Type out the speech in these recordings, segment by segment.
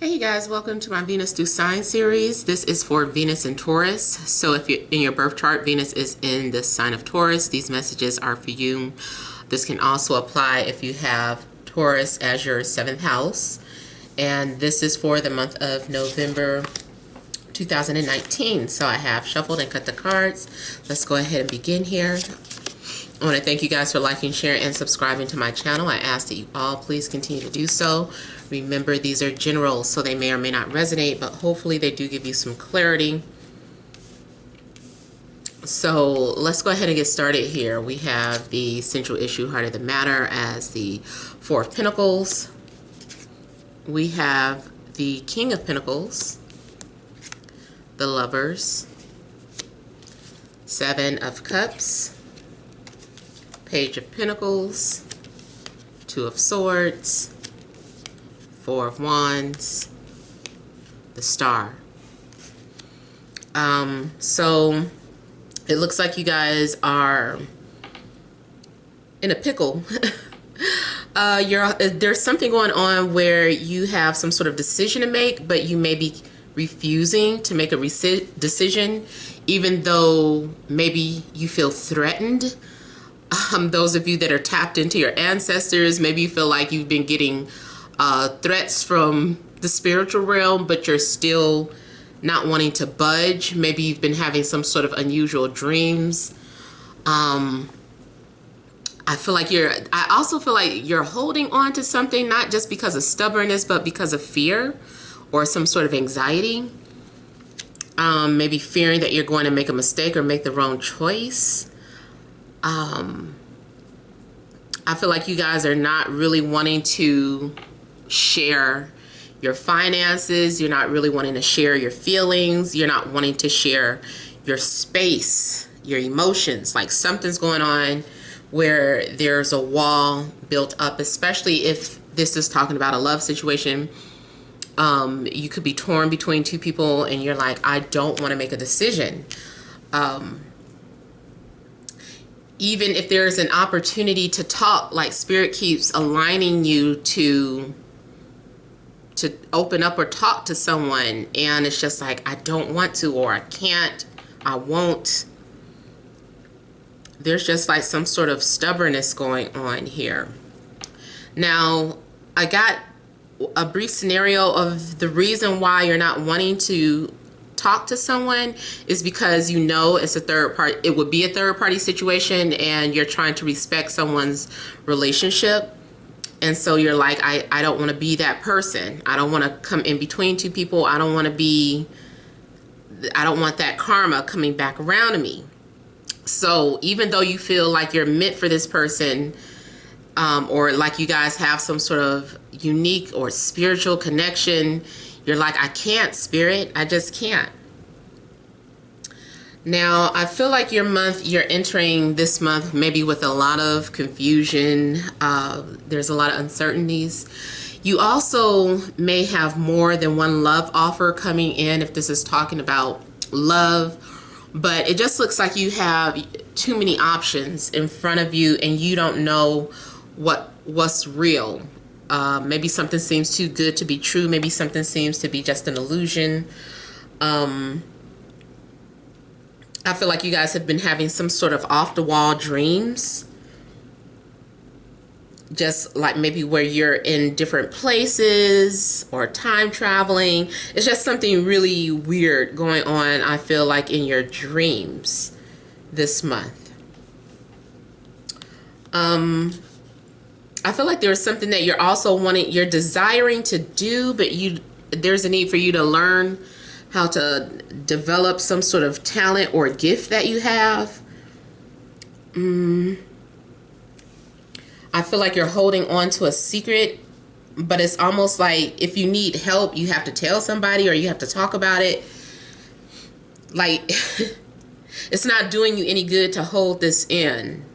Hey guys, welcome to my Venus through Sign series. This is for Venus and Taurus. So if you're in your birth chart, Venus is in the sign of Taurus. These messages are for you. This can also apply if you have Taurus as your 7th house. And this is for the month of November 2019. So I have shuffled and cut the cards. Let's go ahead and begin here. I want to thank you guys for liking, sharing, and subscribing to my channel. I ask that you all please continue to do so. Remember, these are general, so they may or may not resonate, but hopefully they do give you some clarity. So let's go ahead and get started here. We have the central issue, heart of the matter, as the 4 of Pentacles. We have the King of Pentacles, the Lovers, 7 of Cups, Page of Pentacles, 2 of Swords, 4 of Wands, the Star. So it looks like you guys are in a pickle. There's something going on where you have some sort of decision to make, but you may be refusing to make a decision, even though maybe you feel threatened. Those of you that are tapped into your ancestors, maybe you feel like you've been getting threats from the spiritual realm, but you're still not wanting to budge. Maybe you've been having some sort of unusual dreams. I also feel like you're holding on to something, not just because of stubbornness, but because of fear or some sort of anxiety. Maybe fearing that you're going to make a mistake or make the wrong choice. I feel like you guys are not really wanting to share your finances. You're not really wanting to share your feelings. You're not wanting to share your space, your emotions. Like something's going on where there's a wall built up, especially if this is talking about a love situation. You could be torn between 2 people and you're like, I don't want to make a decision. Even if there's an opportunity to talk, like Spirit keeps aligning you to open up or talk to someone, and it's just like, I don't want to, or I can't, I won't. There's just like some sort of stubbornness going on here. Now, I got a brief scenario of the reason why you're not wanting to talk to someone is because you know it's a third party. It would be a third party situation, and you're trying to respect someone's relationship. And so you're like, I don't want to be that person. I don't want to come in between 2 people. I don't want that karma coming back around to me. So even though you feel like you're meant for this person, or like you guys have some sort of unique or spiritual connection, you're like, I can't, Spirit. I just can't. Now, I feel like you're entering this month maybe with a lot of confusion. There's a lot of uncertainties. You also may have more than one love offer coming in if this is talking about love. But it just looks like you have too many options in front of you and you don't know what's real. Maybe something seems too good to be true. Maybe something seems to be just an illusion. I feel like you guys have been having some sort of off-the-wall dreams. Just like maybe where you're in different places or time traveling. It's just something really weird going on, I feel like, in your dreams this month. I feel like there's something that you're also you're desiring to do, but there's a need for you to learn how to develop some sort of talent or gift that you have. I feel like you're holding on to a secret, but it's almost like if you need help, you have to tell somebody or you have to talk about it. Like, it's not doing you any good to hold this in.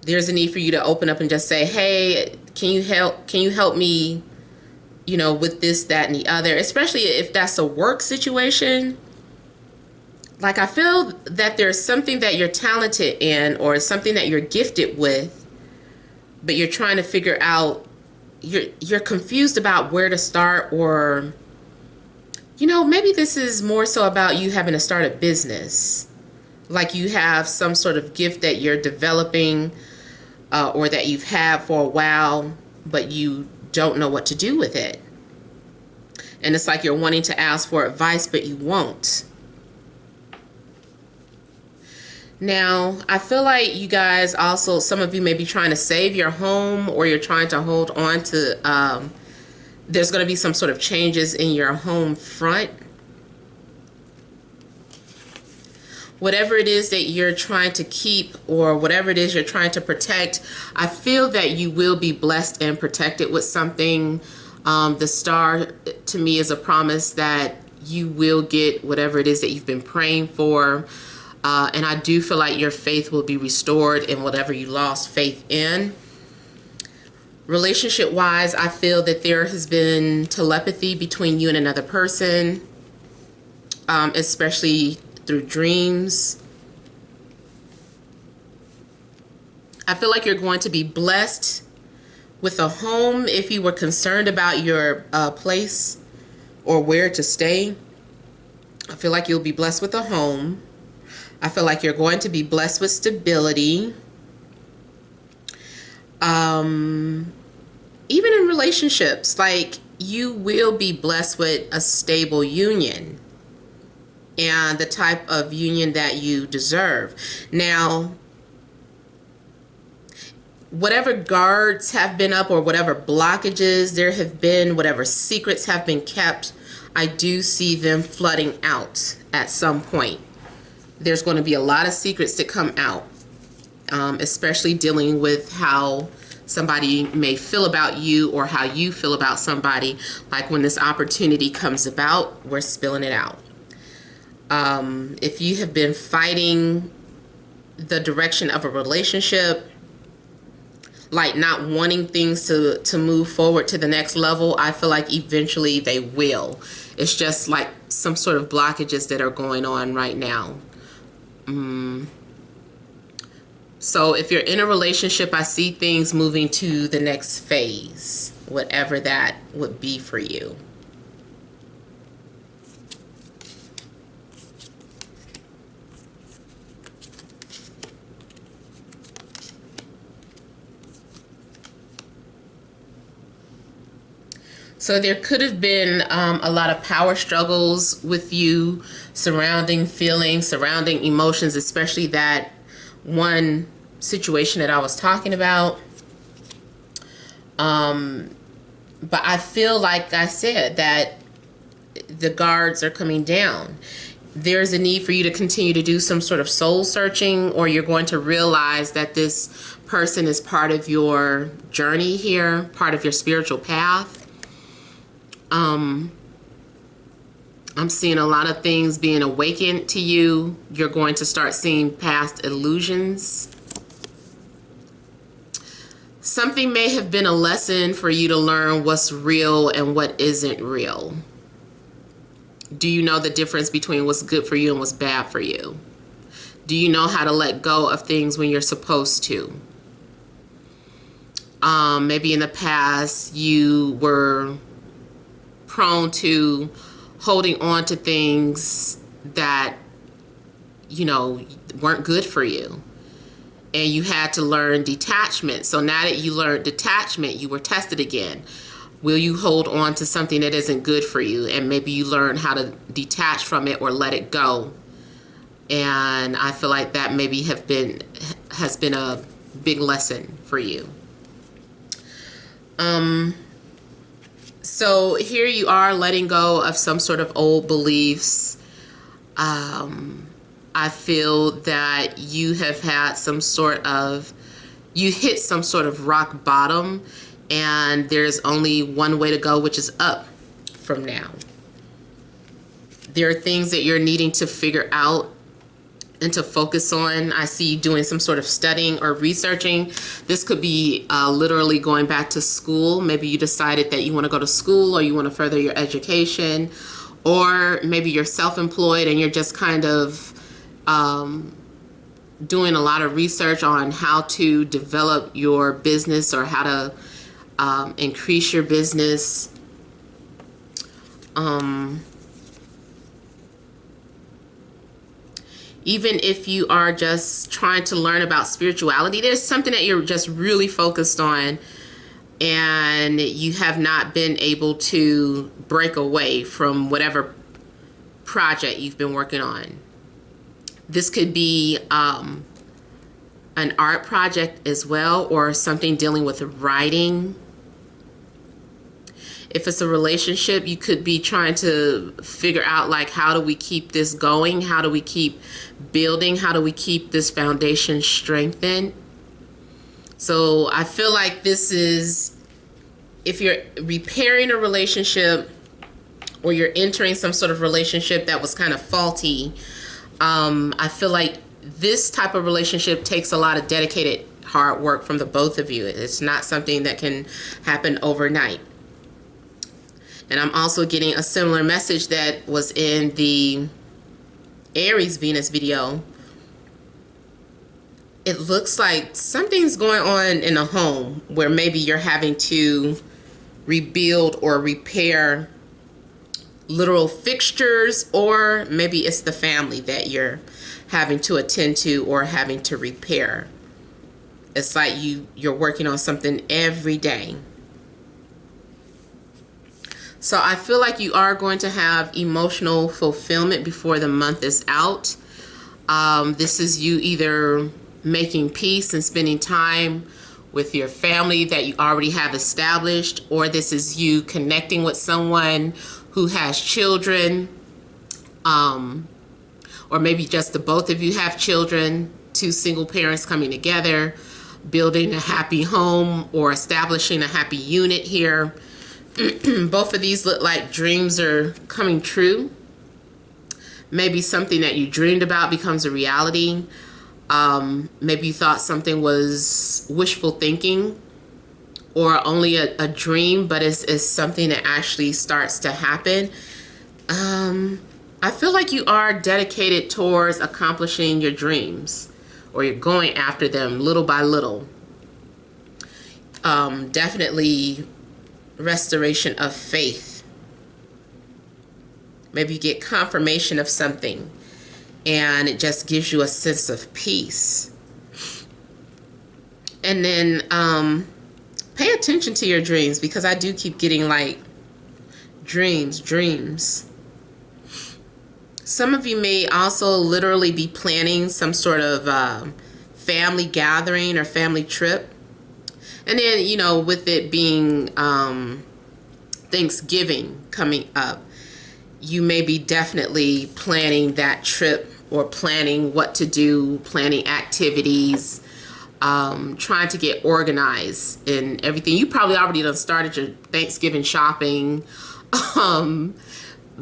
There's a need for you to open up and just say, hey, can you help me, with this, that, and the other, especially if that's a work situation. Like, I feel that there's something that you're talented in or something that you're gifted with, but you're trying to figure out you're confused about where to start, or you know, maybe this is more so about you having to start a business. Like you have some sort of gift that you're developing, or that you've had for a while, but you don't know what to do with it. And it's like you're wanting to ask for advice, but you won't. Now, I feel like you guys also, some of you may be trying to save your home, or you're trying to hold on to, there's going to be some sort of changes in your home front. Whatever it is that you're trying to keep, or whatever it is you're trying to protect, I feel that you will be blessed and protected with something. The star to me is a promise that you will get whatever it is that you've been praying for. And I do feel like your faith will be restored in whatever you lost faith in. Relationship wise, I feel that there has been telepathy between you and another person, especially through dreams. I feel like you're going to be blessed with a home if you were concerned about your place or where to stay. I feel like you'll be blessed with a home. I feel like you're going to be blessed with stability. Even in relationships, like you will be blessed with a stable union and the type of union that you deserve. Now, whatever guards have been up, or whatever blockages there have been, whatever secrets have been kept, I do see them flooding out at some point. There's going to be a lot of secrets that come out, especially dealing with how somebody may feel about you, or how you feel about somebody. Like when this opportunity comes about, we're spilling it out. If you have been fighting the direction of a relationship, like not wanting things to move forward to the next level, I feel like eventually they will. It's just like some sort of blockages that are going on right now. So if you're in a relationship, I see things moving to the next phase, whatever that would be for you. So there could have been a lot of power struggles with you surrounding feelings, surrounding emotions, especially that one situation that I was talking about. But I feel like I said that the guards are coming down. There's a need for you to continue to do some sort of soul searching, or you're going to realize that this person is part of your journey here, part of your spiritual path. I'm seeing a lot of things being awakened to you. You're going to start seeing past illusions. Something may have been a lesson for you to learn what's real and what isn't real. Do you know the difference between what's good for you and what's bad for you? Do you know how to let go of things when you're supposed to? Maybe in the past you were prone to holding on to things that, you know, weren't good for you. And you had to learn detachment. So now that you learned detachment, you were tested again. Will you hold on to something that isn't good for you? And maybe you learn how to detach from it or let it go. And I feel like that maybe has been a big lesson for you. So here you are letting go of some sort of old beliefs. I feel that you have had you hit some sort of rock bottom, and there's only one way to go, which is up from now. There are things that you're needing to figure out and to focus on. I see you doing some sort of studying or researching. This could be literally going back to school. Maybe you decided that you want to go to school, or you want to further your education, or maybe you're self-employed and you're just kind of doing a lot of research on how to develop your business, or how to increase your business. Even if you are just trying to learn about spirituality, there's something that you're just really focused on and you have not been able to break away from whatever project you've been working on. This could be an art project as well, or something dealing with writing. If it's a relationship, you could be trying to figure out, like, how do we keep this going? How do we keep building? How do we keep this foundation strengthened? So I feel like this is, if you're repairing a relationship or you're entering some sort of relationship that was kind of faulty, I feel like this type of relationship takes a lot of dedicated hard work from the both of you. It's not something that can happen overnight. And I'm also getting a similar message that was in the Aries Venus video. It looks like something's going on in a home where maybe you're having to rebuild or repair literal fixtures, or maybe it's the family that you're having to attend to or having to repair. It's like you're working on something every day. So I feel like you are going to have emotional fulfillment before the month is out. This is you either making peace and spending time with your family that you already have established, or this is you connecting with someone who has children, or maybe just the both of you have children, two single parents coming together, building a happy home or establishing a happy unit here. Both of these look like dreams are coming true. Maybe something that you dreamed about becomes a reality. Maybe you thought something was wishful thinking or only a dream, but it's something that actually starts to happen. I feel like you are dedicated towards accomplishing your dreams, or you're going after them little by little. Definitely restoration of faith. Maybe you get confirmation of something and it just gives you a sense of peace. And then pay attention to your dreams, because I do keep getting like dreams. Some of you may also literally be planning some sort of family gathering or family trip. And then, you know, with it being Thanksgiving coming up, you may be definitely planning that trip or planning what to do, planning activities, trying to get organized and everything. You probably already done started your Thanksgiving shopping,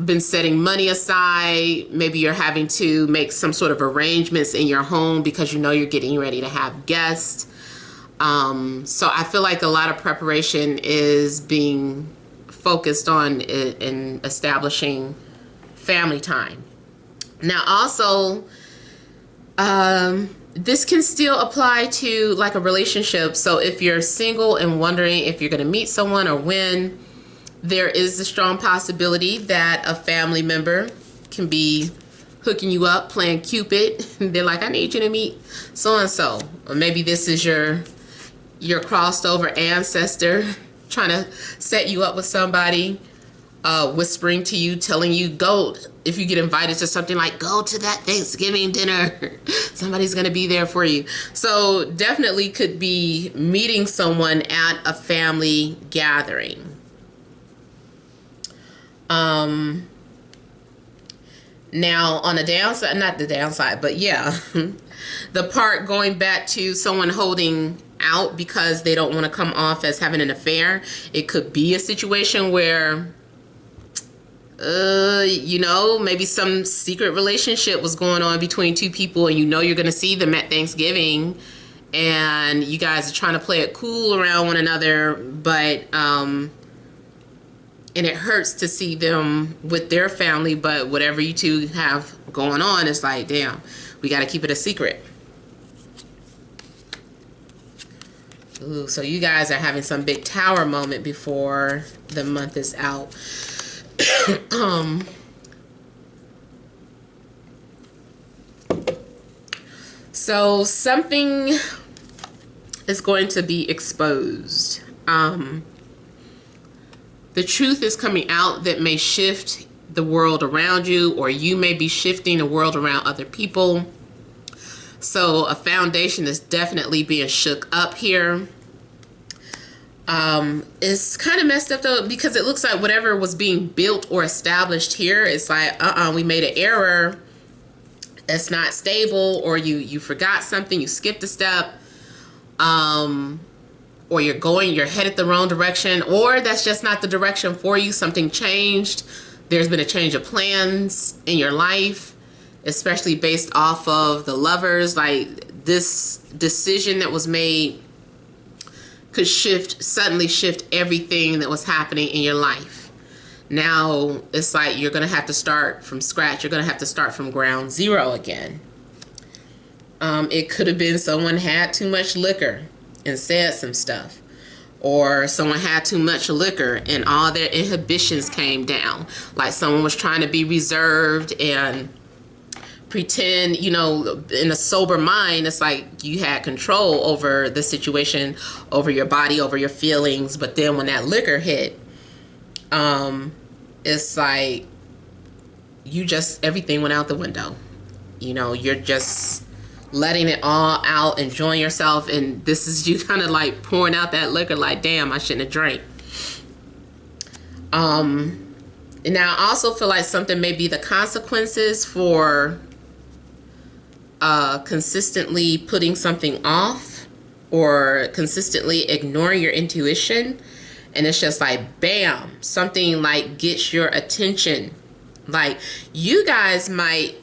been setting money aside. Maybe you're having to make some sort of arrangements in your home because you know you're getting ready to have guests. So I feel like a lot of preparation is being focused on in establishing family time. Now also, this can still apply to like a relationship. So if you're single and wondering if you're going to meet someone or when, there is a strong possibility that a family member can be hooking you up, playing Cupid. They're like, I need you to meet so-and-so. Or maybe this is your crossed over ancestor trying to set you up with somebody, whispering to you, telling you, go, if you get invited to something, like, go to that Thanksgiving dinner. Somebody's going to be there for you. So definitely could be meeting someone at a family gathering. Now on the downside, not the downside, but yeah, the part going back to someone holding out because they don't want to come off as having an affair. It could be a situation where, you know, maybe some secret relationship was going on between two people and you know you're going to see them at Thanksgiving and you guys are trying to play it cool around one another, but, and it hurts to see them with their family, but whatever you two have going on, it's like, damn, we got to keep it a secret. Ooh, so you guys are having some big tower moment before the month is out. So something is going to be exposed. The truth is coming out that may shift the world around you, or you may be shifting the world around other people. So a foundation is definitely being shook up here. It's kind of messed up though, because it looks like whatever was being built or established here, it's like, we made an error. It's not stable, or you forgot something, you skipped a step, or you're headed the wrong direction, or that's just not the direction for you. Something changed. There's been a change of plans in your life, especially based off of the Lovers. Like, this decision that was made could suddenly shift everything that was happening in your life. Now it's like you're gonna have to start from scratch. You're gonna have to start from ground zero again. It could have been someone had too much liquor and said some stuff, or someone had too much liquor and all their inhibitions came down. Like someone was trying to be reserved and pretend, you know, in a sober mind, it's like you had control over the situation, over your body, over your feelings. But then when that liquor hit, it's like everything went out the window. You know, you're just letting it all out, enjoying yourself, and this is you kind of like pouring out that liquor like, damn, I shouldn't have drank. And now I also feel like something may be the consequences for consistently putting something off or consistently ignoring your intuition. And it's just like, bam, something like gets your attention. Like, you guys might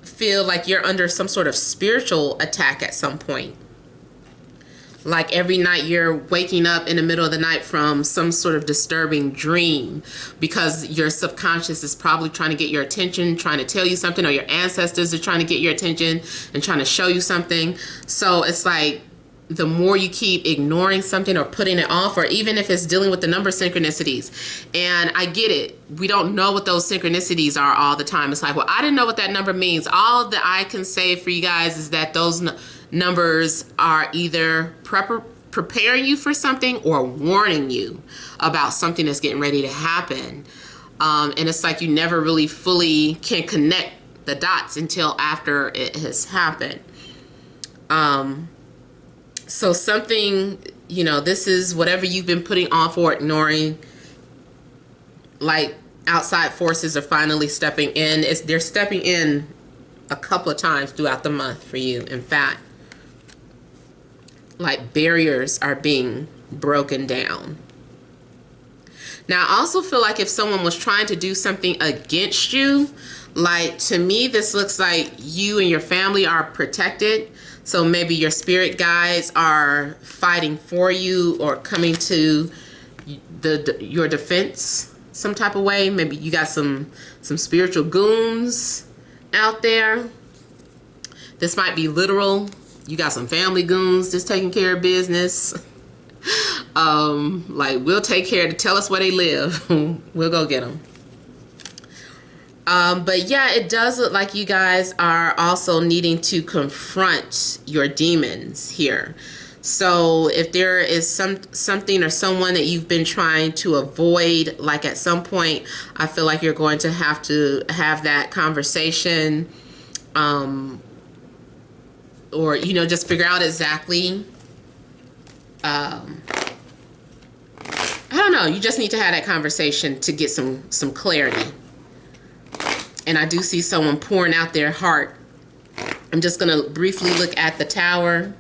feel like you're under some sort of spiritual attack at some point. Like every night you're waking up in the middle of the night from some sort of disturbing dream, because your subconscious is probably trying to get your attention, trying to tell you something, or your ancestors are trying to get your attention and trying to show you something. So it's like, the more you keep ignoring something or putting it off, or even if it's dealing with the number synchronicities. And I get it. We don't know what those synchronicities are all the time. It's like, well, I didn't know what that number means. All that I can say for you guys is that those numbers are either preparing you for something or warning you about something that's getting ready to happen. And it's like you never really fully can connect the dots until after it has happened. So something, you know, this is whatever you've been putting off or ignoring, like outside forces are finally stepping in. They're stepping in a couple of times throughout the month for you. In fact, like barriers are being broken down. Now, I also feel like if someone was trying to do something against you, like to me, this looks like you and your family are protected. So maybe your spirit guides are fighting for you or coming to your defense some type of way. Maybe you got some spiritual goons out there. This might be literal. You got some family goons just taking care of business. Like, we'll take care to tell us where they live. We'll go get them. But yeah, it does look like you guys are also needing to confront your demons here. So if there is something or someone that you've been trying to avoid, like at some point, I feel like you're going to have that conversation, or, you know, just figure out exactly, I don't know, you just need to have that conversation to get some clarity. And I do see someone pouring out their heart. I'm just going to briefly look at the Tower.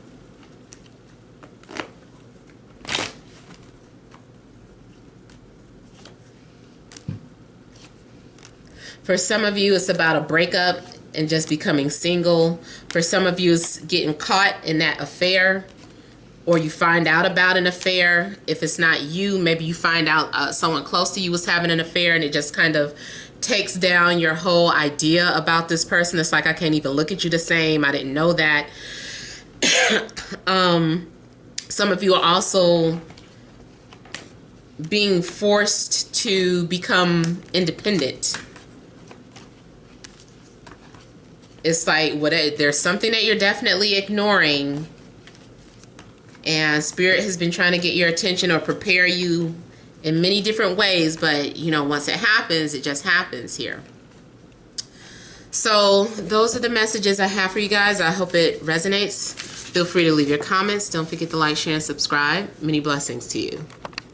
For some of you, it's about a breakup and just becoming single. For some of you, it's getting caught in that affair, or you find out about an affair. If it's not you, maybe you find out someone close to you was having an affair, and it just kind of takes down your whole idea about this person. It's like, I can't even look at you the same. I didn't know that. Some of you are also being forced to become independent. It's like there's something that you're definitely ignoring, and Spirit has been trying to get your attention or prepare you in many different ways, but you know, once it happens, it just happens here. So those are the messages I have for you guys. I hope it resonates. Feel free to leave your comments. Don't forget to like, share, and subscribe. Many blessings to you.